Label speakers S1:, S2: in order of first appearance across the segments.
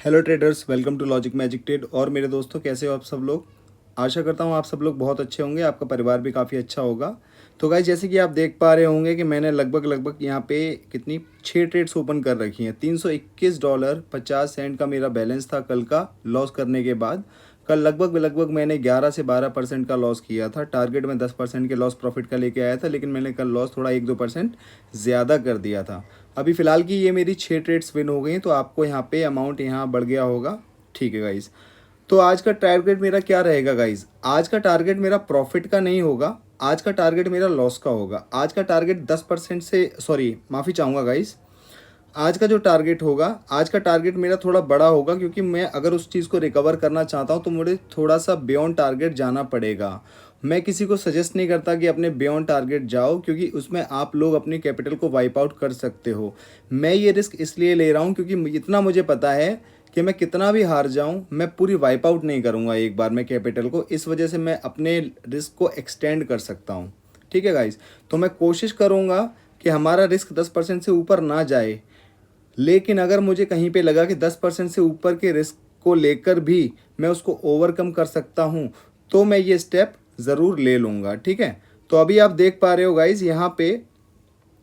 S1: Hello traders, welcome to logic magic trade. और मेरे दोस्तों, कैसे हो आप सब लोग। आशा करता हूँ आप सब लोग बहुत अच्छे होंगे, आपका परिवार भी काफ़ी अच्छा होगा। तो गाइस, जैसे कि आप देख पा रहे होंगे कि मैंने लगभग यहाँ पे कितनी 6 ट्रेड्स ओपन कर रखी हैं। $321.50 का मेरा बैलेंस था कल का लॉस करने के बाद। कल लगभग मैंने 11 से 12% का लॉस किया था। टारगेट में 10% के लॉस प्रॉफिट का लेके आया था, लेकिन मैंने कल लॉस थोड़ा 1-2% ज़्यादा कर दिया था। अभी फ़िलहाल की ये मेरी 6 ट्रेड्स विन हो गई, तो आपको यहाँ पे अमाउंट यहाँ बढ़ गया होगा। ठीक है गाइज़, तो आज का टारगेट मेरा क्या रहेगा गाइज़। आज का टारगेट मेरा प्रॉफिट का नहीं होगा, आज का टारगेट मेरा लॉस का होगा। आज का टारगेट 10% से, सॉरी माफ़ी चाहूँगा गाइज़, आज का जो टारगेट होगा, आज का टारगेट मेरा थोड़ा बड़ा होगा, क्योंकि मैं अगर उस चीज़ को रिकवर करना चाहता हूँ तो मुझे थोड़ा सा बियॉन्ड टारगेट जाना पड़ेगा। मैं किसी को सजेस्ट नहीं करता कि अपने बियॉन्ड टारगेट जाओ, क्योंकि उसमें आप लोग अपनी कैपिटल को वाइप आउट कर सकते हो। मैं ये रिस्क इसलिए ले रहा हूँ क्योंकि इतना मुझे पता है कि मैं कितना भी हार जाऊँ, मैं पूरी वाइप आउट नहीं करूँगा एक बार में कैपिटल को। इस वजह से मैं अपने रिस्क को एक्सटेंड कर सकता हूँ। ठीक है गाइज, तो मैं कोशिश करूँगा कि हमारा रिस्क 10% से ऊपर ना जाए। लेकिन अगर मुझे कहीं पे लगा कि 10% से ऊपर के रिस्क को लेकर भी मैं उसको ओवरकम कर सकता हूँ, तो मैं ये स्टेप ज़रूर ले लूँगा। ठीक है, तो अभी आप देख पा रहे हो गाइज, यहाँ पे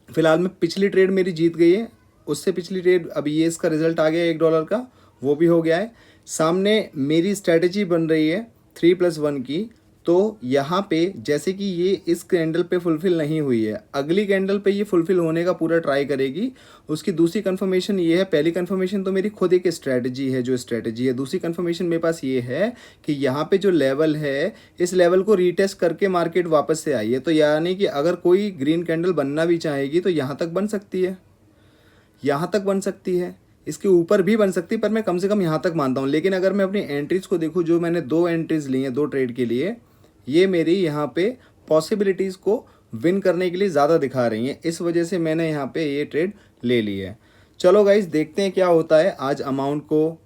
S1: फ़िलहाल में पिछली ट्रेड मेरी जीत गई है। उससे पिछली ट्रेड, अभी ये इसका रिजल्ट आ गया $1 का, वो भी हो गया है। सामने मेरी स्ट्रैटेजी बन रही है 3+1 की। तो यहाँ पे जैसे कि ये इस कैंडल पे फुलफ़िल नहीं हुई है, अगली कैंडल पे ये फुलफ़िल होने का पूरा ट्राई करेगी। उसकी दूसरी कन्फर्मेशन ये है, पहली कन्फर्मेशन तो मेरी खुद एक स्ट्रैटेजी है, जो स्ट्रैटेजी है। दूसरी कन्फर्मेशन मेरे पास ये है कि यहाँ पे जो लेवल है, इस लेवल को रीटेस्ट करके मार्केट वापस से आई है। तो यानी कि अगर कोई ग्रीन कैंडल बनना भी चाहेगी तो यहाँ तक बन सकती है, यहाँ तक बन सकती है, इसके ऊपर भी बन सकती है, पर मैं कम से कम यहाँ तक मानता हूँ। लेकिन अगर मैं अपनी एंट्रीज़ को देखूँ, जो मैंने 2 एंट्रीज़ ली हैं 2 ट्रेड के लिए, ये मेरी यहाँ पे पॉसिबिलिटीज़ को विन करने के लिए ज़्यादा दिखा रही हैं। इस वजह से मैंने यहाँ पे ये ट्रेड ले ली है। चलो गाइज, देखते हैं क्या होता है आज अमाउंट को।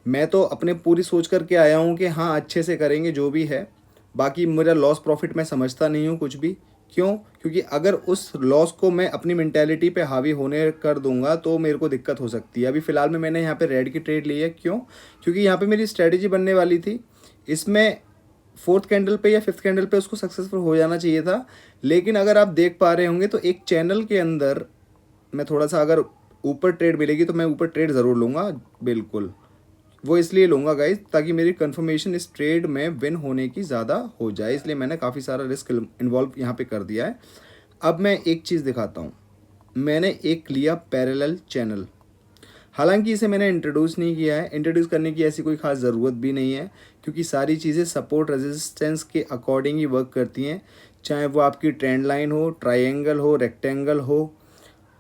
S1: मैं तो अपने पूरी सोच करके आया हूँ कि हाँ, अच्छे से करेंगे जो भी है। बाकी मेरा लॉस प्रॉफिट मैं समझता नहीं हूँ कुछ भी। क्यों? क्योंकि अगर उस लॉस को मैं अपनी मेंटेलिटी पे हावी होने कर दूंगा तो मेरे को दिक्कत हो सकती है। अभी फ़िलहाल में मैंने यहाँ पे रेड की ट्रेड ली है। क्यों? क्योंकि यहाँ पे मेरी स्ट्रेटजी बनने वाली थी। इसमें 4th कैंडल पे या 5th कैंडल पे उसको सक्सेसफुल हो जाना चाहिए था। लेकिन अगर आप देख पा रहे होंगे तो एक चैनल के अंदर मैं थोड़ा सा, अगर ऊपर ट्रेड मिलेगी तो मैं ऊपर ट्रेड ज़रूर लूँगा। बिल्कुल, वो इसलिए लूँगा गाइज ताकि मेरी कंफर्मेशन इस ट्रेड में विन होने की ज़्यादा हो जाए। इसलिए मैंने काफ़ी सारा रिस्क इन्वॉल्व यहाँ पे कर दिया है। अब मैं एक चीज़ दिखाता हूँ। मैंने एक लिया पैरेलल चैनल। हालांकि इसे मैंने इंट्रोड्यूस नहीं किया है, इंट्रोड्यूस करने की ऐसी कोई ख़ास ज़रूरत भी नहीं है, क्योंकि सारी चीज़ें सपोर्ट रेजिस्टेंस के अकॉर्डिंग ही वर्क करती हैं। चाहे वो आपकी ट्रेंड लाइन हो, ट्रायंगल हो, रेक्टेंगल हो,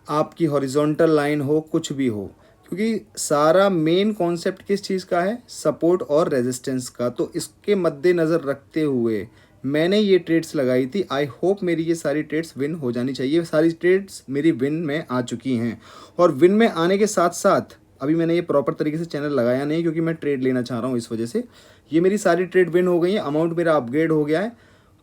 S1: आपकी हॉरिजॉन्टल लाइन हो, कुछ भी हो, क्योंकि सारा मेन कॉन्सेप्ट किस चीज़ का है, सपोर्ट और रेजिस्टेंस का। तो इसके मद्देनज़र रखते हुए मैंने ये ट्रेड्स लगाई थी। आई होप मेरी ये सारी ट्रेड्स विन हो जानी चाहिए। सारी ट्रेड्स मेरी विन में आ चुकी हैं, और विन में आने के साथ साथ अभी मैंने ये प्रॉपर तरीके से चैनल लगाया नहीं, क्योंकि मैं ट्रेड लेना चाह रहा हूँ। इस वजह से ये मेरी सारी ट्रेड विन हो गई है, अमाउंट मेरा अपग्रेड हो गया है।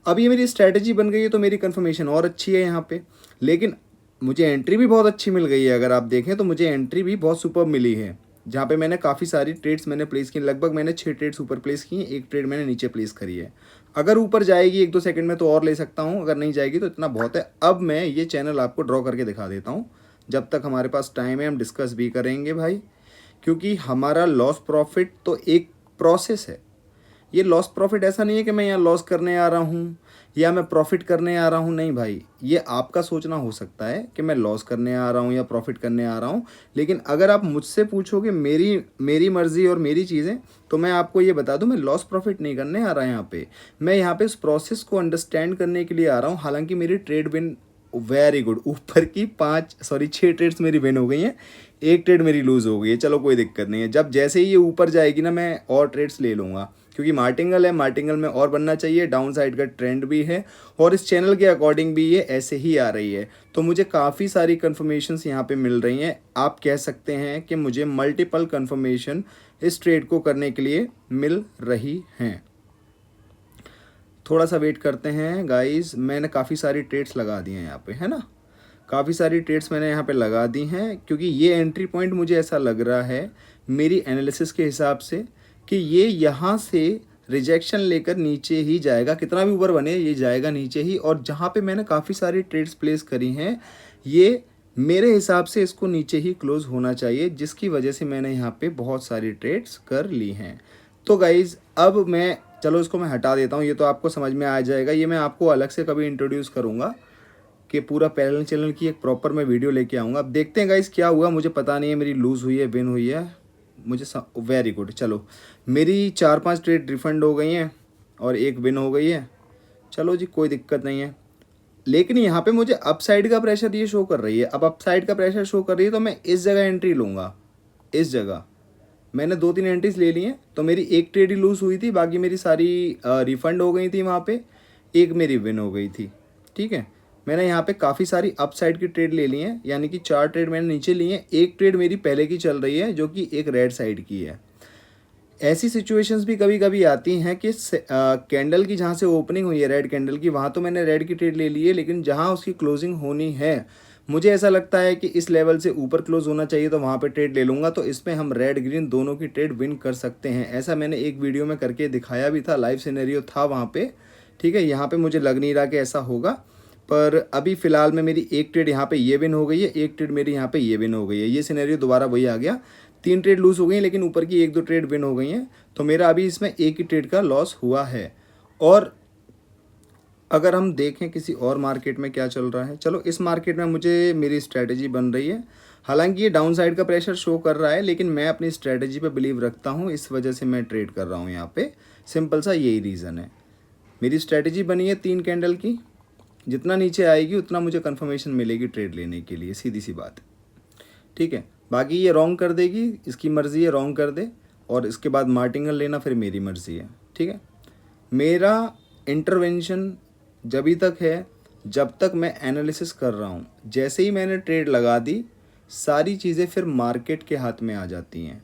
S1: अब ये मेरी स्ट्रैटेजी बन गई है, तो मेरी कन्फर्मेशन और अच्छी है यहाँ पे। लेकिन मुझे एंट्री भी बहुत अच्छी मिल गई है। अगर आप देखें तो मुझे एंट्री भी बहुत सुपर मिली है, जहाँ पे मैंने काफ़ी सारी ट्रेड्स मैंने प्लेस की। लगभग मैंने 6 ट्रेड्स ऊपर प्लेस की हैं, 1 ट्रेड मैंने नीचे प्लेस करी है। अगर ऊपर जाएगी 1-2 सेकंड में तो और ले सकता हूँ, अगर नहीं जाएगी तो इतना बहुत है। अब मैं ये चैनल आपको ड्रॉ करके दिखा देता हूँ। जब तक हमारे पास टाइम है हम डिस्कस भी करेंगे भाई, क्योंकि हमारा लॉस प्रॉफिट तो एक प्रोसेस है। ये लॉस प्रॉफिट ऐसा नहीं है कि मैं यहाँ लॉस करने आ रहा हूँ या मैं प्रॉफिट करने आ रहा हूँ। नहीं भाई, ये आपका सोचना हो सकता है कि मैं लॉस करने आ रहा हूँ या प्रॉफिट करने आ रहा हूँ। लेकिन अगर आप मुझसे पूछोगे मेरी मेरी मर्ज़ी और मेरी चीज़ें, तो मैं आपको ये बता दूँ, मैं लॉस प्रॉफिट नहीं करने आ रहा यहाँ पे। मैं यहाँ पे उस प्रोसेस को अंडरस्टैंड करने के लिए आ रहा हूँ। हालांकि मेरी ट्रेड विन वेरी गुड, ऊपर की 6 ट्रेड्स मेरी विन हो गई हैं, 1 ट्रेड मेरी लूज़ हो गई है। चलो कोई दिक्कत नहीं है, जब जैसे ही ये ऊपर जाएगी ना मैं और ट्रेड्स ले लूँगा, क्योंकि मार्टिंगल है, मार्टिंगल में और बनना चाहिए, डाउन साइड का ट्रेंड भी है, और इस चैनल के अकॉर्डिंग भी ये ऐसे ही आ रही है। तो मुझे काफ़ी सारी कन्फर्मेशंस यहाँ पे मिल रही हैं। आप कह सकते हैं कि मुझे मल्टीपल कन्फर्मेशन इस ट्रेड को करने के लिए मिल रही हैं। थोड़ा सा वेट करते हैं गाइस, मैंने काफ़ी सारी ट्रेड्स लगा दी हैं यहाँ पे, है ना। काफ़ी सारी ट्रेड्स मैंने यहाँ पे लगा दी हैं, क्योंकि ये एंट्री पॉइंट मुझे ऐसा लग रहा है मेरी एनालिसिस के हिसाब से कि ये यहाँ से रिजेक्शन लेकर नीचे ही जाएगा, कितना भी ऊपर बने ये जाएगा नीचे ही। और जहाँ पे मैंने काफ़ी सारी ट्रेड्स प्लेस करी हैं, ये मेरे हिसाब से इसको नीचे ही क्लोज़ होना चाहिए, जिसकी वजह से मैंने यहाँ पे बहुत सारी ट्रेड्स कर ली हैं। तो गाइज़ अब मैं चलो इसको मैं हटा देता हूँ, ये तो आपको समझ में आ जाएगा। ये मैं आपको अलग से कभी इंट्रोड्यूस करूँगा कि पूरा पैरेलल चैनल की एक प्रॉपर मैं वीडियो लेके आऊँगा। अब देखते हैं गाइज़ क्या हुआ, मुझे पता नहीं है मेरी लूज़ हुई है विन हुई है, मुझे वेरी गुड। चलो मेरी 4-5 ट्रेड रिफंड हो गई हैं और एक विन हो गई है, चलो जी कोई दिक्कत नहीं है। लेकिन यहाँ पे मुझे अपसाइड का प्रेशर ये शो कर रही है। अब अपसाइड का प्रेशर शो कर रही है तो मैं इस जगह एंट्री लूँगा। इस जगह मैंने 2-3 एंट्रीज ले ली हैं, तो मेरी एक ट्रेड ही लूज़ हुई थी, बाकी मेरी सारी रिफ़ंड हो गई थी वहाँ पे, एक मेरी विन हो गई थी। ठीक है, मैंने यहाँ पे काफ़ी सारी अपसाइड की ट्रेड ले ली हैं, यानी कि 4 ट्रेड मैंने नीचे ली हैं, एक ट्रेड मेरी पहले की चल रही है जो कि एक रेड साइड की है। ऐसी सिचुएशंस भी कभी कभी आती हैं कि कैंडल की जहाँ से ओपनिंग हुई है रेड कैंडल की, वहाँ तो मैंने रेड की ट्रेड ले ली है, लेकिन जहाँ उसकी क्लोजिंग होनी है मुझे ऐसा लगता है कि इस लेवल से ऊपर क्लोज होना चाहिए, तो वहाँ पे ट्रेड ले लूँगा। तो इसमें हम रेड ग्रीन दोनों की ट्रेड विन कर सकते हैं। ऐसा मैंने एक वीडियो में करके दिखाया भी था, लाइव सिनेरियो था वहाँ पे। ठीक है, यहाँ पे मुझे लग नहीं रहा कि ऐसा होगा, पर अभी फ़िलहाल में मेरी एक ट्रेड यहाँ पे ये विन हो गई है, एक ट्रेड मेरी यहाँ पे ये विन हो गई है। ये सिनेरियो दोबारा वही आ गया, 3 ट्रेड लूज़ हो गई हैं, लेकिन ऊपर की 1-2 ट्रेड विन हो गई हैं, तो मेरा अभी इसमें एक ही ट्रेड का लॉस हुआ है। और अगर हम देखें किसी और मार्केट में क्या चल रहा है, चलो इस मार्केट में मुझे मेरी स्ट्रैटेजी बन रही है। हालांकि ये डाउन साइड का प्रेशर शो कर रहा है, लेकिन मैं अपनी स्ट्रैटेजी पे बिलीव रखता हूँ, इस वजह से मैं ट्रेड कर रहा हूँ यहाँ पे। सिंपल सा यही रीज़न है। मेरी स्ट्रैटेजी बनी है 3 कैंडल की, जितना नीचे आएगी उतना मुझे कन्फर्मेशन मिलेगी ट्रेड लेने के लिए, सीधी सी बात है। ठीक है, बाकी ये रॉन्ग कर देगी, इसकी मर्ज़ी है रॉन्ग कर दे, और इसके बाद मार्टिंगल लेना फिर मेरी मर्ज़ी है। ठीक है, मेरा इंटरवेंशन जभी तक है जब तक मैं एनालिसिस कर रहा हूँ। जैसे ही मैंने ट्रेड लगा दी, सारी चीज़ें फिर मार्केट के हाथ में आ जाती हैं।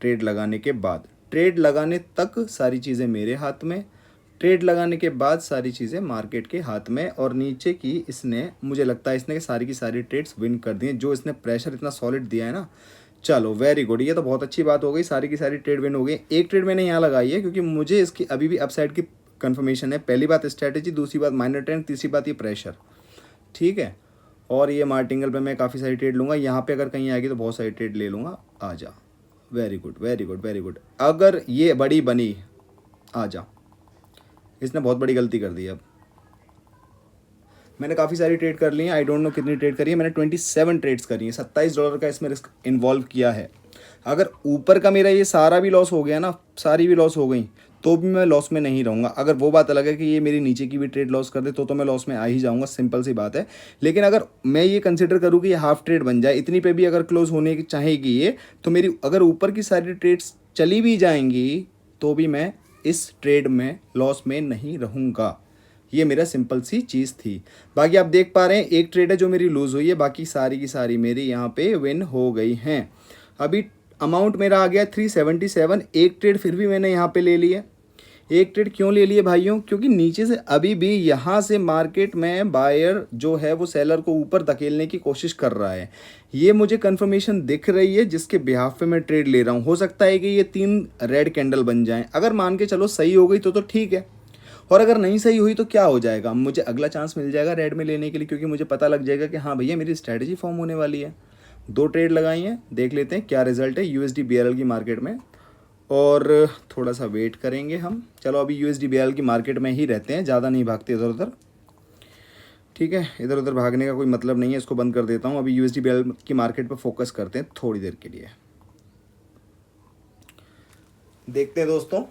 S1: ट्रेड लगाने के बाद, ट्रेड लगाने तक सारी चीज़ें मेरे हाथ में, ट्रेड लगाने के बाद सारी चीज़ें मार्केट के हाथ में। और नीचे की इसने, मुझे लगता है इसने सारी की सारी ट्रेड्स विन कर दी हैं, जो इसने प्रेशर इतना सॉलिड दिया है ना। चलो वेरी गुड, ये तो बहुत अच्छी बात हो गई, सारी की सारी ट्रेड विन हो गई। एक ट्रेड मैंने यहाँ लगाई है क्योंकि मुझे इसकी अभी भी अपसाइड की कंफर्मेशन है। पहली बात स्ट्रैटेजी, दूसरी बात माइनर ट्रेंड, तीसरी बात ये प्रेशर। ठीक है, और ये मार्टिंगल पे मैं काफ़ी सारी ट्रेड लूँगा, यहाँ पे अगर कहीं आएगी तो बहुत सारी ट्रेड ले लूँगा। आ जा, very good very good very good. अगर ये बड़ी बनी, आ जा, इसने बहुत बड़ी गलती कर दी। अब मैंने काफ़ी सारी ट्रेड कर ली हैं, आई डोंट नो कितनी ट्रेड करी है मैंने, 27 ट्रेड्स करी हैं, $27 का इसमें रिस्क इन्वॉल्व किया है। अगर ऊपर का मेरा ये सारा भी लॉस हो गया ना, सारी भी लॉस हो गई, तो भी मैं लॉस में नहीं रहूँगा। अगर वो बात अलग है कि ये मेरी नीचे की भी ट्रेड लॉस कर दे तो मैं लॉस में आ ही जाऊँगा, सिंपल सी बात है। लेकिन अगर मैं ये कंसिडर करूँ कि ये हाफ ट्रेड बन जाए, इतनी पे भी अगर क्लोज होने की चाहेगी ये, तो मेरी अगर ऊपर की सारी ट्रेड्स चली भी जाएंगी तो भी मैं इस ट्रेड में लॉस में नहीं रहूँगा। ये मेरा सिंपल सी चीज़ थी। बाकी आप देख पा रहे हैं एक ट्रेड है जो मेरी लूज़ हुई है, बाकी सारी की सारी मेरी यहाँ पे विन हो गई हैं। अभी अमाउंट मेरा आ गया 377। एक ट्रेड फिर भी मैंने यहाँ पे ले ली है। एक ट्रेड क्यों ले लिए भाइयों? क्योंकि नीचे से अभी भी यहाँ से मार्केट में बायर जो है वो सेलर को ऊपर धकेलने की कोशिश कर रहा है। ये मुझे कंफर्मेशन दिख रही है जिसके बिहाफ पे मैं ट्रेड ले रहा हूँ। हो सकता है कि ये 3 रेड कैंडल बन जाएं। अगर मान के चलो सही हो गई तो ठीक है, और अगर नहीं सही हुई तो क्या हो जाएगा, मुझे अगला चांस मिल जाएगा रेड में लेने के लिए, क्योंकि मुझे पता लग जाएगा कि हाँ भैया मेरी स्ट्रैटेजी फॉर्म होने वाली है। 2 ट्रेड लगाई हैं, देख लेते हैं क्या रिजल्ट है USD BRL की मार्केट में, और थोड़ा सा वेट करेंगे हम। चलो अभी USD BRL की मार्केट में ही रहते हैं, ज़्यादा नहीं भागते इधर उधर। ठीक है, इधर उधर भागने का कोई मतलब नहीं है, इसको बंद कर देता हूँ। अभी USD BRL की मार्केट पर फोकस करते हैं थोड़ी देर के लिए। देखते हैं दोस्तों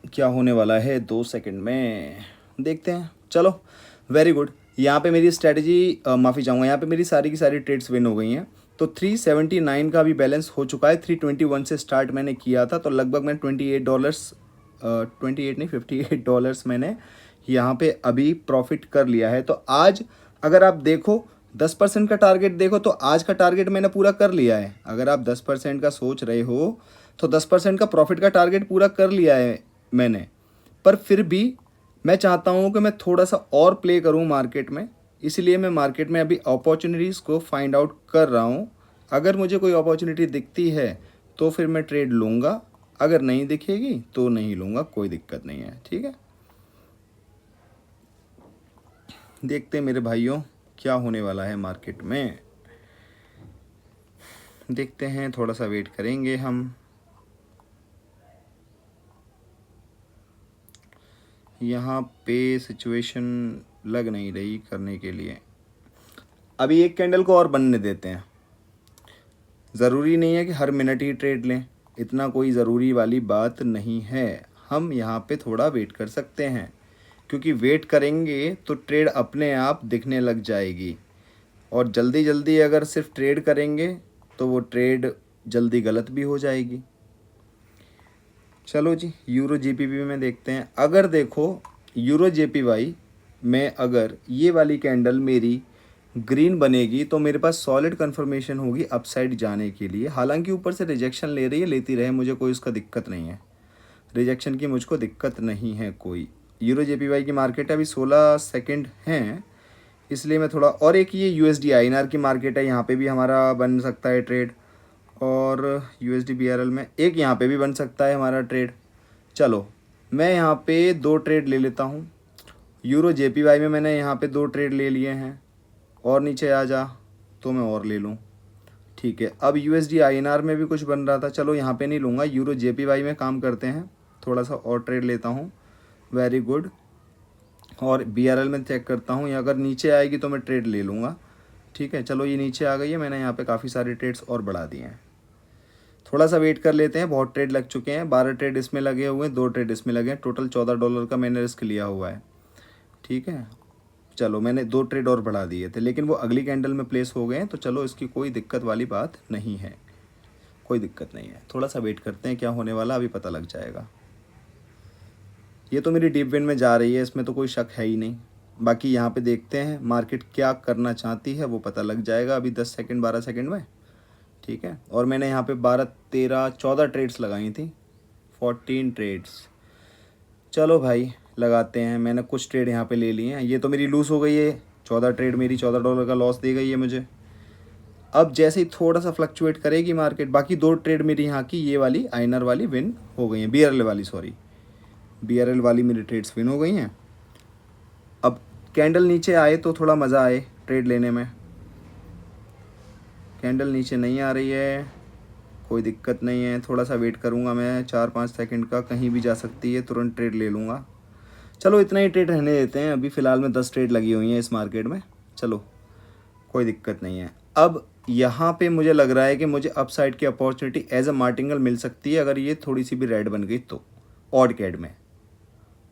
S1: क्या होने वाला है, 2 सेकंड में देखते हैं। चलो वेरी गुड, यहाँ पे मेरी स्ट्रैटेजी माफ़ी चाहूँगा, यहाँ पे मेरी सारी की सारी ट्रेड्स विन हो गई हैं। तो 379 का भी बैलेंस हो चुका है। 321 से स्टार्ट मैंने किया था, तो लगभग मैंने $28 28 नहीं $58 मैंने यहाँ पे अभी प्रॉफिट कर लिया है। तो आज अगर आप देखो 10% का टारगेट देखो, तो आज का टारगेट मैंने पूरा कर लिया है। अगर आप 10% का सोच रहे हो तो 10% का प्रॉफिट का टारगेट पूरा कर लिया है मैंने, पर फिर भी मैं चाहता हूँ कि मैं थोड़ा सा और प्ले करूँ मार्केट में, इसलिए मैं मार्केट में अभी अपॉर्चुनिटीज़ को फाइंड आउट कर रहा हूँ। अगर मुझे कोई अपॉर्चुनिटी दिखती है तो फिर मैं ट्रेड लूँगा, अगर नहीं दिखेगी तो नहीं लूँगा, कोई दिक्कत नहीं है। ठीक है, देखते हैं मेरे भाइयों क्या होने वाला है मार्केट में, देखते हैं, थोड़ा सा वेट करेंगे हम। यहाँ पे सिचुएशन लग नहीं रही करने के लिए, अभी एक कैंडल को और बनने देते हैं। ज़रूरी नहीं है कि हर मिनट ही ट्रेड लें, इतना कोई ज़रूरी वाली बात नहीं है। हम यहाँ पे थोड़ा वेट कर सकते हैं, क्योंकि वेट करेंगे तो ट्रेड अपने आप दिखने लग जाएगी, और जल्दी जल्दी अगर सिर्फ ट्रेड करेंगे तो वो ट्रेड जल्दी गलत भी हो जाएगी। चलो जी, यूरो जीपीपी में देखते हैं। अगर देखो यूरो जेपीवाई में अगर ये वाली कैंडल मेरी ग्रीन बनेगी तो मेरे पास सॉलिड कंफर्मेशन होगी अपसाइड जाने के लिए। हालांकि ऊपर से रिजेक्शन ले रही है, लेती रहे, मुझे कोई उसका दिक्कत नहीं है, रिजेक्शन की मुझको दिक्कत नहीं है कोई। यूरो जेपीवाई की मार्केट है, अभी 16 सेकंड हैं, इसलिए मैं थोड़ा, और एक ये यूएसडी आईएनआर की मार्केट है, यहाँ पे भी हमारा बन सकता है ट्रेड, और यूएसडी बीआरएल में एक यहाँ पे भी बन सकता है हमारा ट्रेड। चलो मैं यहाँ पे 2 ट्रेड ले लेता हूँ। यूरो जेपीवाई में मैंने यहाँ पे 2 ट्रेड ले लिए हैं, और नीचे आ जा तो मैं और ले लूँ। ठीक है, अब यूएसडी आईएनआर में भी कुछ बन रहा था, चलो यहाँ पे नहीं लूँगा, यूरो जेपीवाई में काम करते हैं, थोड़ा सा और ट्रेड लेता हूँ। वेरी गुड, और बीआरएल में चेक करता हूँ, अगर नीचे आएगी तो मैं ट्रेड ले लूँगा। ठीक है, चलो ये नीचे आ गई है, मैंने यहाँ पे काफ़ी सारे ट्रेड्स और बढ़ा दिए हैं। थोड़ा सा वेट कर लेते हैं, बहुत ट्रेड लग चुके हैं, 12 ट्रेड इसमें लगे हुए हैं, 2 ट्रेड इसमें लगे हैं, टोटल $14 का मैंने रिस्क लिया हुआ है। ठीक है, चलो मैंने 2 ट्रेड और बढ़ा दिए थे, लेकिन वो अगली कैंडल में प्लेस हो गए हैं, तो चलो इसकी कोई दिक्कत वाली बात नहीं है, कोई दिक्कत नहीं है। थोड़ा सा वेट करते हैं क्या होने वाला, अभी पता लग जाएगा। ये तो मेरी डीप विन में जा रही है, इसमें तो कोई शक है ही नहीं। बाकी यहाँ पे देखते हैं मार्केट क्या करना चाहती है, वो पता लग जाएगा अभी 10 सेकंड 12 सेकंड में। ठीक है, और मैंने यहाँ पे 12 13 14 ट्रेड्स लगाई थी, 14 ट्रेड्स। चलो भाई लगाते हैं, मैंने कुछ ट्रेड यहाँ पे ले लिए हैं, ये तो मेरी लूज़ हो गई है, 14 ट्रेड मेरी $14 का लॉस दी गई है मुझे। अब जैसे ही थोड़ा सा फ्लक्चुएट करेगी मार्केट, बाकी 2 ट्रेड मेरी यहाँ की ये वाली आईएनआर वाली विन हो गई हैं, बीआरएल वाली, सॉरी बीआरएल वाली मेरी ट्रेड्स विन हो गई हैं। अब कैंडल नीचे आए तो थोड़ा मज़ा आए ट्रेड लेने में, कैंडल नीचे नहीं आ रही है, कोई दिक्कत नहीं है, थोड़ा सा वेट करूँगा मैं 4-5 सेकंड का, कहीं भी जा सकती है, तुरंत ट्रेड ले लूँगा। चलो इतना ही ट्रेड रहने देते हैं, अभी फ़िलहाल में 10 ट्रेड लगी हुई हैं इस मार्केट में, चलो कोई दिक्कत नहीं है। अब यहाँ पे मुझे लग रहा है कि मुझे अपसाइड की अपॉर्चुनिटी एज अ मार्टिंगल मिल सकती है, अगर ये थोड़ी सी भी रेड बन गई तो, ऑड कैड में।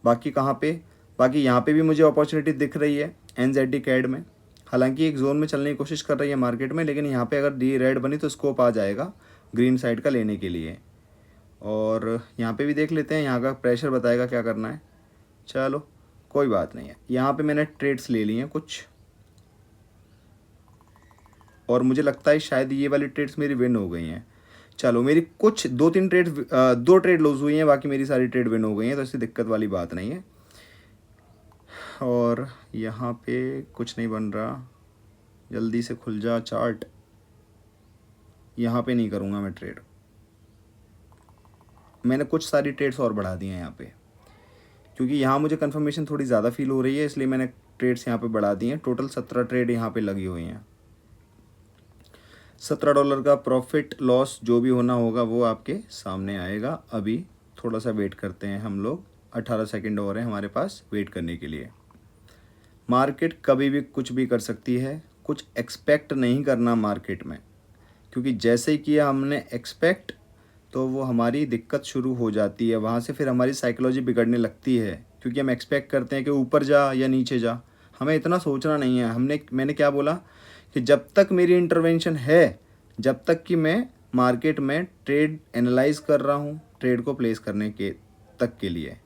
S1: बाकी कहाँ पे, बाकी यहाँ पे भी मुझे अपॉर्चुनिटी दिख रही है एनजेडी कैड में, हालांकि एक जोन में चलने की कोशिश कर रही है मार्केट में, लेकिन यहाँ पे अगर डी रेड बनी तो स्कोप आ जाएगा ग्रीन साइड का लेने के लिए। और यहाँ पे भी देख लेते हैं, यहाँ का प्रेशर बताएगा क्या करना है। चलो कोई बात नहीं है, यहाँ पे मैंने ट्रेड्स ले लिए हैं कुछ, और मुझे लगता है शायद ये वाली ट्रेड्स मेरी विन हो गई हैं। चलो मेरी कुछ 2-3 ट्रेड, 2 ट्रेड लूज़ हुई हैं, बाकी मेरी सारी ट्रेड विन हो गई हैं, तो इससे दिक्कत वाली बात नहीं है। और यहाँ पे कुछ नहीं बन रहा, जल्दी से खुल जा चार्ट। यहाँ पे नहीं करूँगा मैं ट्रेड, मैंने कुछ सारी ट्रेड्स और बढ़ा दी हैं यहाँ पे, क्योंकि यहाँ मुझे कंफर्मेशन थोड़ी ज़्यादा फील हो रही है, इसलिए मैंने ट्रेड्स यहाँ पे बढ़ा दी हैं। टोटल 17 ट्रेड यहाँ पे लगी हुई हैं। $17 का प्रॉफिट लॉस जो भी होना होगा वो आपके सामने आएगा। अभी थोड़ा सा वेट करते हैं हम लोग, 18 सेकंड और हैं हमारे पास वेट करने के लिए। मार्केट कभी भी कुछ भी कर सकती है, कुछ एक्सपेक्ट नहीं करना मार्केट में, क्योंकि जैसे ही किया हमने एक्सपेक्ट तो वो हमारी दिक्कत शुरू हो जाती है, वहाँ से फिर हमारी साइकोलॉजी बिगड़ने लगती है, क्योंकि हम एक्सपेक्ट करते हैं कि ऊपर जा या नीचे जा, हमें इतना सोचना नहीं है। मैंने क्या बोला कि जब तक मेरी इंटरवेंशन है, जब तक कि मैं मार्केट में ट्रेड एनालाइज कर रहा हूँ, ट्रेड को प्लेस करने के तक के लिए,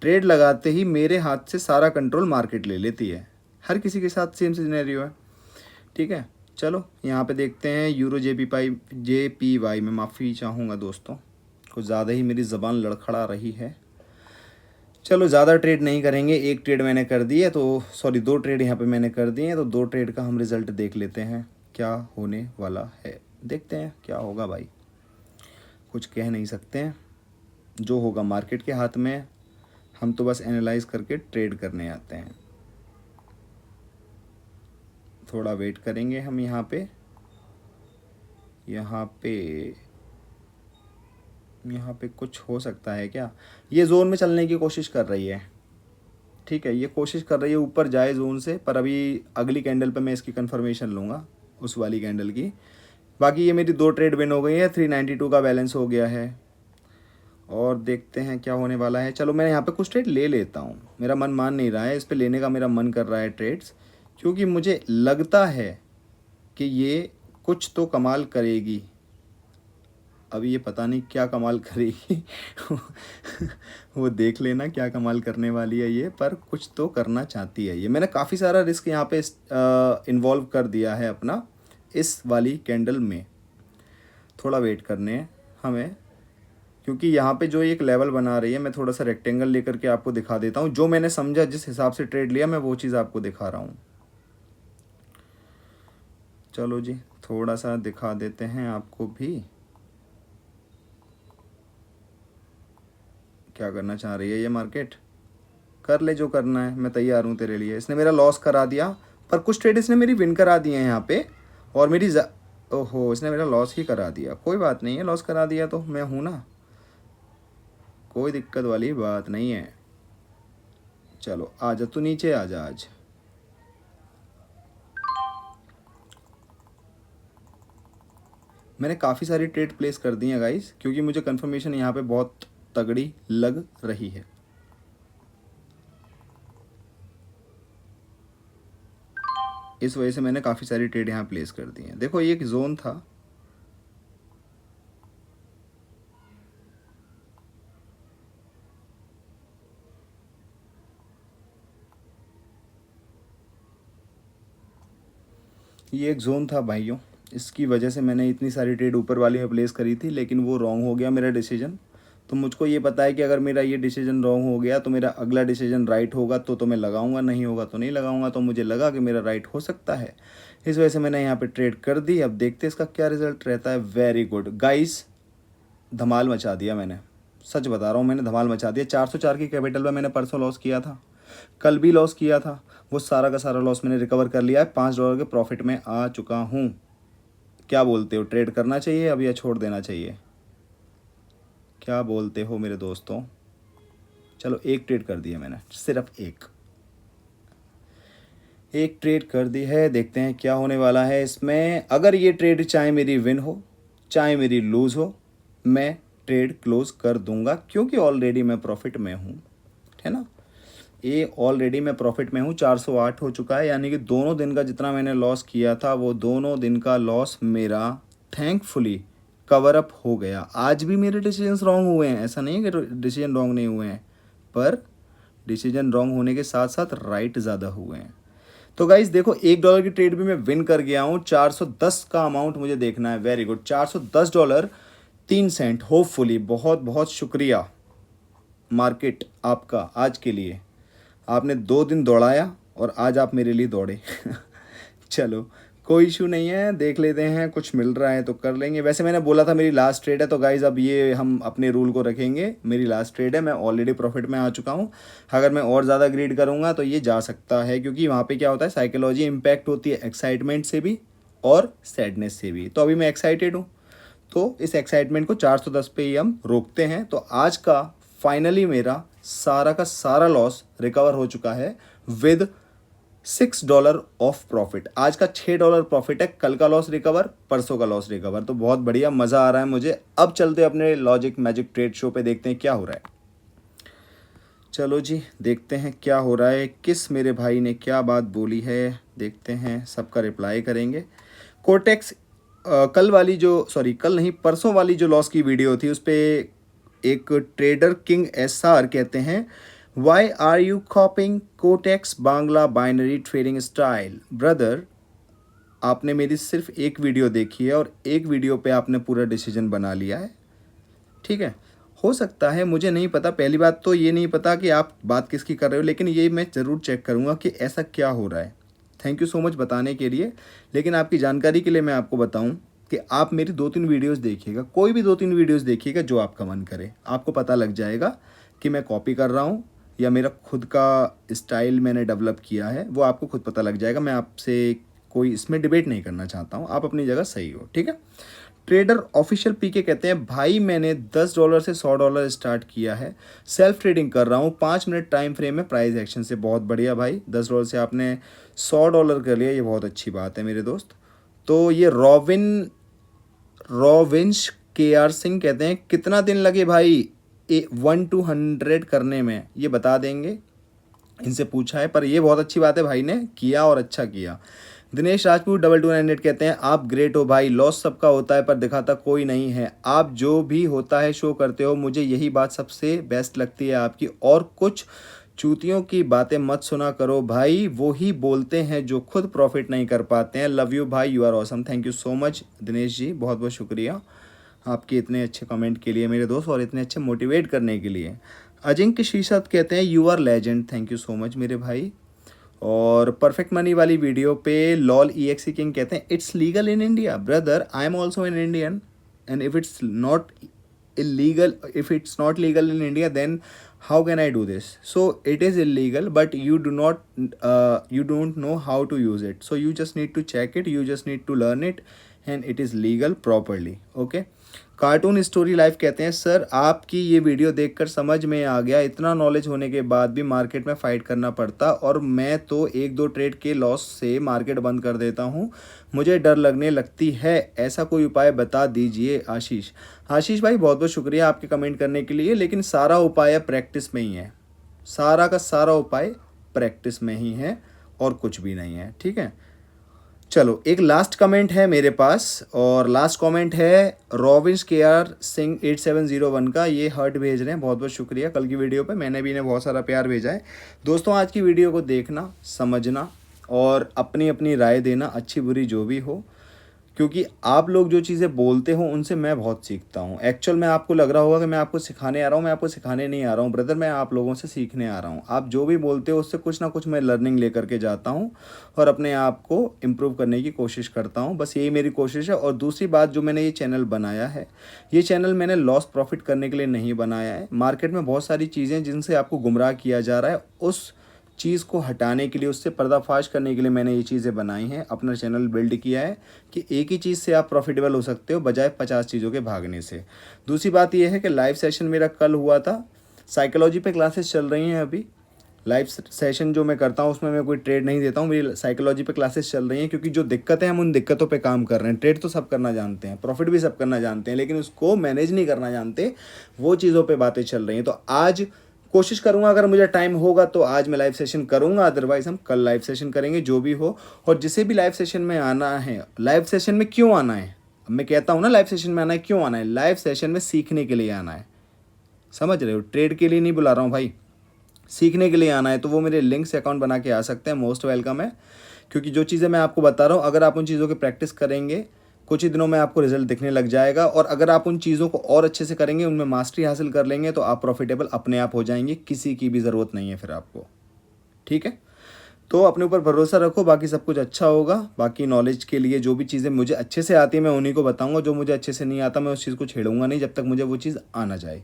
S1: ट्रेड लगाते ही मेरे हाथ से सारा कंट्रोल मार्केट ले लेती है। हर किसी के साथ सेम सिनेरियो है। ठीक है, चलो यहाँ पे देखते हैं यूरो जेपीवाई में, माफ़ी चाहूँगा दोस्तों, कुछ ज़्यादा ही मेरी ज़बान लड़खड़ा रही है। चलो ज़्यादा ट्रेड नहीं करेंगे, एक ट्रेड मैंने कर दी है, तो सॉरी 2 ट्रेड यहाँ पे मैंने कर दिए हैं, तो 2 ट्रेड का हम रिज़ल्ट देख लेते हैं क्या होने वाला है। देखते हैं क्या होगा भाई, कुछ कह नहीं सकते हैं, जो होगा मार्केट के हाथ में है। हम तो बस एनालाइज करके ट्रेड करने आते हैं। थोड़ा वेट करेंगे हम यहाँ पे कुछ हो सकता है क्या। ये जोन में चलने की कोशिश कर रही है, ठीक है, ये कोशिश कर रही है ऊपर जाए जोन से, पर अभी अगली कैंडल पे मैं इसकी कंफर्मेशन लूँगा, उस वाली कैंडल की। बाकी ये मेरी 2 ट्रेड विन हो गई है, 392 का बैलेंस हो गया है, और देखते हैं क्या होने वाला है। चलो मैं यहाँ पे कुछ ट्रेड ले लेता हूँ, मेरा मन मान नहीं रहा है, इस पे लेने का मेरा मन कर रहा है ट्रेड्स, क्योंकि मुझे लगता है कि ये कुछ तो कमाल करेगी। अभी ये पता नहीं क्या कमाल करेगी वो देख लेना क्या कमाल करने वाली है ये, पर कुछ तो करना चाहती है ये। मैंने काफ़ी सारा रिस्क यहाँ पे इन्वॉल्व कर दिया है अपना इस वाली कैंडल में। थोड़ा वेट करने हैं हमें, क्योंकि यहाँ पे जो एक लेवल बना रही है, मैं थोड़ा सा रेक्टेंगल लेकर के आपको दिखा देता हूँ। जो मैंने समझा, जिस हिसाब से ट्रेड लिया, मैं वो चीज़ आपको दिखा रहा हूँ। चलो जी, थोड़ा सा दिखा देते हैं आपको भी क्या करना चाह रही है ये मार्केट। कर ले जो करना है, मैं तैयार हूँ तेरे लिए। इसने मेरा लॉस करा दिया, पर कुछ ट्रेड इसने मेरी विन करा दिए हैं यहाँ पे, और मेरी ओहो, इसने मेरा लॉस ही करा दिया। कोई बात नहीं है, लॉस करा दिया तो मैं हूँ ना, कोई दिक्कत वाली बात नहीं है। चलो आजा, तू नीचे आजा आज। मैंने काफ़ी सारी ट्रेड प्लेस कर दी हैं गाइस, क्योंकि मुझे कंफर्मेशन यहाँ पे बहुत तगड़ी लग रही है। इस वजह से मैंने काफ़ी सारी ट्रेड यहाँ प्लेस कर दी हैं। देखो ये एक जोन था, ये एक जोन था भाइयों, इसकी वजह से मैंने इतनी सारी ट्रेड ऊपर वाली में प्लेस करी थी, लेकिन वो रॉन्ग हो गया मेरा डिसीजन। तो मुझको ये पता है कि अगर मेरा ये डिसीजन रॉन्ग हो गया तो मेरा अगला डिसीजन राइट होगा, तो मैं लगाऊंगा, नहीं होगा तो नहीं लगाऊंगा। तो मुझे लगा कि मेरा राइट हो सकता है, इस वजह से मैंने यहाँ पे ट्रेड कर दी। अब देखते हैं इसका क्या रिजल्ट रहता है। वेरी गुड गाइस, धमाल मचा दिया मैंने, सच बता रहा हूँ, मैंने धमाल मचा दिया। 404 की कैपिटल में मैंने परसों लॉस किया था, कल भी लॉस किया था, वो सारा का सारा लॉस मैंने रिकवर कर लिया है। $5 के प्रॉफिट में आ चुका हूँ। क्या बोलते हो, ट्रेड करना चाहिए अब या छोड़ देना चाहिए? क्या बोलते हो मेरे दोस्तों? चलो एक ट्रेड कर दी है मैंने, सिर्फ एक ट्रेड कर दी है, देखते हैं क्या होने वाला है इसमें। अगर ये ट्रेड चाहे मेरी विन हो चाहे मेरी लूज़ हो, मैं ट्रेड क्लोज कर दूंगा, क्योंकि ऑलरेडी मैं प्रॉफिट में हूँ, है ना। ये ऑलरेडी मैं प्रॉफिट में हूँ, 408 हो चुका है, यानी कि दोनों दिन का जितना मैंने लॉस किया था वो दोनों दिन का लॉस मेरा थैंकफुली कवर अप हो गया। आज भी मेरे डिसीजंस रॉन्ग हुए हैं, ऐसा नहीं है कि डिसीजन रॉन्ग नहीं हुए हैं, पर डिसीजन रॉन्ग होने के साथ साथ राइट ज़्यादा हुए हैं। तो गाइज देखो, $1 की ट्रेड भी मैं विन कर गया हूँ। 410 का अमाउंट मुझे देखना है। Very good, $410 3 Saint. होपफुली, बहुत बहुत शुक्रिया मार्केट आपका आज के लिए। आपने 2 दिन दौड़ाया और आज आप मेरे लिए दौड़े चलो कोई इशू नहीं है, देख लेते हैं, कुछ मिल रहा है तो कर लेंगे। वैसे मैंने बोला था मेरी लास्ट ट्रेड है, तो गाइज अब ये हम अपने रूल को रखेंगे, मेरी लास्ट ट्रेड है, मैं ऑलरेडी प्रॉफिट में आ चुका हूँ। अगर मैं और ज़्यादा ग्रीड करूँगा तो ये जा सकता है, क्योंकि वहाँ पे क्या होता है, साइकोलॉजी इम्पैक्ट होती है एक्साइटमेंट से भी और सैडनेस से भी। तो अभी मैं एक्साइटेड हूँ, तो इस एक्साइटमेंट को 410 पे ही हम रोकते हैं। तो आज का फाइनली मेरा सारा का सारा लॉस रिकवर हो चुका है विद $6 ऑफ प्रॉफिट। आज का $6 प्रॉफिट है, कल का लॉस रिकवर, परसों का लॉस रिकवर। तो बहुत बढ़िया, मज़ा आ रहा है मुझे। अब चलते अपने लॉजिक मैजिक ट्रेड शो पे, देखते हैं क्या हो रहा है। चलो जी, देखते हैं क्या हो रहा है, किस मेरे भाई ने क्या बात बोली है, देखते हैं, सबका रिप्लाई करेंगे। कोटेक्स कल वाली जो, सॉरी कल नहीं, परसों वाली जो लॉस की वीडियो थी, उस पर एक ट्रेडर किंग SR कहते हैं, why are you copying Quotex Bangla binary trading style? Brother, आपने मेरी सिर्फ एक वीडियो देखी है और एक वीडियो पे आपने पूरा डिसीजन बना लिया है, ठीक है। हो सकता है, मुझे नहीं पता। पहली बात तो ये नहीं पता कि आप बात किसकी कर रहे हो, लेकिन ये मैं ज़रूर चेक करूँगा कि ऐसा क्या हो रहा है। थैंक यू सो मच बताने के लिए। लेकिन आपकी जानकारी के लिए मैं आपको बताऊं कि आप मेरी 2-3 वीडियोस देखिएगा, कोई भी 2-3 वीडियोस देखिएगा जो आपका मन करे। आपको पता लग जाएगा कि मैं कॉपी कर रहा हूं या मेरा खुद का स्टाइल मैंने डेवलप किया है, वो आपको खुद पता लग जाएगा। मैं आपसे कोई इसमें डिबेट नहीं करना चाहता हूँ, आप अपनी जगह सही हो, ठीक है। ट्रेडर ऑफिशियल पीके कहते हैं, भाई मैंने $10 से $100 स्टार्ट किया है, सेल्फ ट्रेडिंग कर रहा हूँ, 5 मिनट टाइम फ्रेम में प्राइस एक्शन से। बहुत बढ़िया भाई, $10 से आपने $100 कर लिया, ये बहुत अच्छी बात है मेरे दोस्त। तो ये रॉविंश KR सिंह कहते हैं, कितना दिन लगे भाई 1 to 100 करने में, ये बता देंगे, इनसे पूछा है। पर ये बहुत अच्छी बात है, भाई ने किया और अच्छा किया। दिनेश राजपूत 2298 कहते हैं, आप ग्रेट हो भाई, लॉस सबका होता है पर दिखाता कोई नहीं है, आप जो भी होता है शो करते हो, मुझे यही बात सबसे बेस्ट लगती है आपकी। और कुछ चूतियों की बातें मत सुना करो भाई, वो ही बोलते हैं जो खुद प्रॉफिट नहीं कर पाते हैं। लव यू भाई, you are awesome. Thank you so much Dinesh ji, बहुत बहुत शुक्रिया आपके इतने अच्छे कमेंट के लिए मेरे दोस्त, और इतने अच्छे मोटिवेट करने के लिए। अजिंक्य शीर्षत कहते हैं, you are legend. Thank you so much मेरे भाई। और परफेक्ट मनी वाली वीडियो पे लॉल EXE किंग कहते हैं, it's legal in India brother, I am also an Indian, and if it's not illegal, if it's not legal in India, then how can I do this? So it is illegal, but you don't know how to use it, so you just need to check it, you just need to learn it, and it is legal properly. Okay. Cartoon story life कहते हैं, sir आपकी ये video देखकर समझ में आ गया, इतना knowledge होने के बाद भी मार्केट में फ़ाइट करना पड़ता, और मैं तो 1-2 ट्रेड के लॉस से मार्केट बंद कर देता हूँ, मुझे डर लगने लगती है, ऐसा कोई उपाय बता दीजिए। आशीष भाई बहुत बहुत शुक्रिया आपके कमेंट करने के लिए, लेकिन सारा उपाय प्रैक्टिस में ही है, सारा का सारा उपाय प्रैक्टिस में ही है और कुछ भी नहीं है, ठीक है। चलो एक लास्ट कमेंट है मेरे पास, और लास्ट कमेंट है रॉविंस KR सिंह 8701 का। ये हर्ट भेज रहे हैं, बहुत बहुत शुक्रिया। कल की वीडियो पे मैंने भी इन्हें बहुत सारा प्यार भेजा है। दोस्तों आज की वीडियो को देखना, समझना और अपनी अपनी राय देना, अच्छी बुरी जो भी हो, क्योंकि आप लोग जो चीज़ें बोलते हो उनसे मैं बहुत सीखता हूँ। एक्चुअल में आपको लग रहा होगा कि मैं आपको सिखाने आ रहा हूँ, मैं आपको सिखाने नहीं आ रहा हूँ ब्रदर, मैं आप लोगों से सीखने आ रहा हूँ। आप जो भी बोलते हो उससे कुछ ना कुछ मैं लर्निंग लेकर के जाता हूँ और अपने आप को इम्प्रूव करने की कोशिश करता हूँ, बस यही मेरी कोशिश है। और दूसरी बात, जो मैंने ये चैनल बनाया है, ये चैनल मैंने लॉस प्रॉफिट करने के लिए नहीं बनाया है। मार्केट में बहुत सारी चीज़ें जिनसे आपको गुमराह किया जा रहा है, उस चीज़ को हटाने के लिए, उससे पर्दाफाश करने के लिए मैंने ये चीज़ें बनाई हैं, अपना चैनल बिल्ड किया है कि एक ही चीज़ से आप प्रॉफिटेबल हो सकते हो बजाय 50 चीज़ों के भागने से। दूसरी बात ये है कि लाइव सेशन मेरा कल हुआ था, साइकोलॉजी पे क्लासेस चल रही हैं अभी। लाइव सेशन जो मैं करता हूँ उसमें मैं कोई ट्रेड नहीं देता हूँ, मेरी साइकोलॉजी पे क्लासेस चल रही हैं, क्योंकि जो दिक्कतें हम उन दिक्कतों पे काम कर रहे हैं। ट्रेड तो सब करना जानते हैं, प्रॉफिट भी सब करना जानते हैं, लेकिन उसको मैनेज नहीं करना जानते, वो चीज़ों पे बातें चल रही हैं। तो आज कोशिश करूंगा, अगर मुझे टाइम होगा तो आज मैं लाइव सेशन करूंगा, अदरवाइज हम कल लाइव सेशन करेंगे, जो भी हो। और जिसे भी लाइव सेशन में आना है, लाइव सेशन में क्यों आना है, मैं कहता हूँ ना लाइव सेशन में आना है, क्यों आना है, लाइव सेशन में सीखने के लिए आना है, समझ रहे हो, ट्रेड के लिए नहीं बुला रहा हूँ भाई, सीखने के लिए आना है। तो वो मेरे लिंक से अकाउंट बना के आ सकते हैं, मोस्ट वेलकम है। क्योंकि जो चीज़ें मैं आपको बता रहा हूँ, अगर आप उन चीज़ों की प्रैक्टिस करेंगे, कुछ ही दिनों में आपको रिजल्ट दिखने लग जाएगा। और अगर आप उन चीज़ों को और अच्छे से करेंगे, उनमें मास्टरी हासिल कर लेंगे, तो आप प्रॉफिटेबल अपने आप हो जाएंगे, किसी की भी ज़रूरत नहीं है फिर आपको, ठीक है। तो अपने ऊपर भरोसा रखो, बाकी सब कुछ अच्छा होगा। बाकी नॉलेज के लिए जो भी चीज़ें मुझे अच्छे से आती है मैं उन्हीं को बताऊंगा, जो मुझे अच्छे से नहीं आता मैं उस चीज़ को छेड़ूंगा नहीं जब तक मुझे वो चीज़ आना जाए।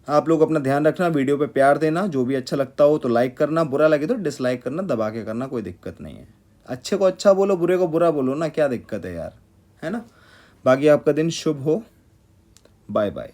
S1: आप लोग अपना ध्यान रखना, वीडियो पे प्यार देना, जो भी अच्छा लगता हो तो लाइक करना, बुरा लगे तो डिसलाइक करना, दबा के करना, कोई दिक्कत नहीं है। अच्छे को अच्छा बोलो, बुरे को बुरा बोलो ना, क्या दिक्कत है यार, है ना। बाकी आपका दिन शुभ हो, बाय बाय।